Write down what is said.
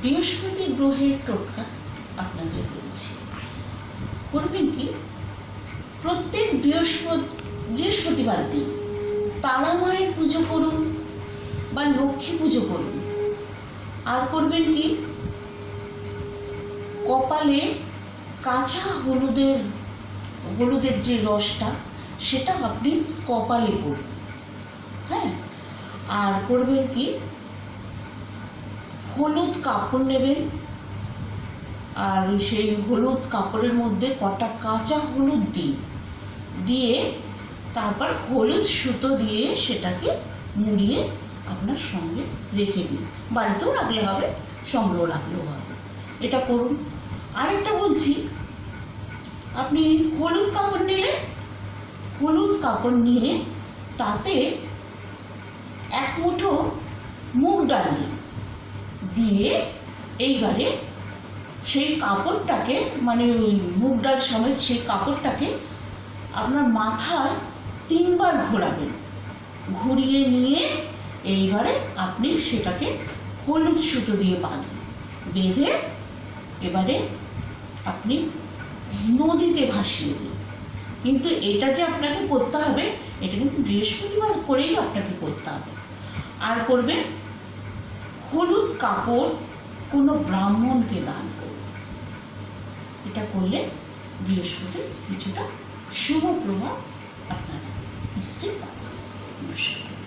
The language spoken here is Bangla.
বৃহস্পতি গ্রহের টোটকা আপনাদের বলছি। করবেন কি, প্রত্যেক বৃহস্পতিবার দিন তারা মায়ের পুজো করুন বা লক্ষ্মী পুজো করুন। আর করবেন কি, কপালে কাঁচা হলুদের যে রসটা সেটা আপনি কপালে করুন। হ্যাঁ, আর করবেন কি, হলুদ কাপড় নেবেন, আর সেই হলুদ কাপড়ের মধ্যে কটা কাঁচা হলুদ দিয়ে তারপর হলুদ সুতো দিয়ে সেটাকে মুড়িয়ে আপনার সঙ্গে রেখে দিন। বাড়িতেও রাখলে হবে, সঙ্গেও রাখলেও হবে। এটা করুন। আরেকটা বলছি, আপনি হলুদ কাপড় নিলে হলুদ কাপড় নিয়ে তাতে এক মুঠো মুগ ডাল দিয়ে এইবারে সেই কাপড়টাকে, মানে ওই মুগ ডাল সমেত সেই কাপড়টাকে আপনার মাথায় 3 বার ঘোরাবেন। ঘুরিয়ে নিয়ে এইবারে আপনি সেটাকে হলুদ সুতো দিয়ে বাঁধুন। বেঁধে এবারে আপনি নদীতে ভাসিয়ে দিন। কিন্তু এটা যে আপনাকে করতে হবে, এটা কিন্তু বৃহস্পতিবার করেই আপনাকে করতে হবে। আর করবেন, হলুদ কাপড় কোনো ব্রাহ্মণকে দান করুন। এটা করলে বৃহস্পতির কিছুটা শুভ প্রভাব আপনারা নিশ্চয়ই পাবেন। নমস্কার।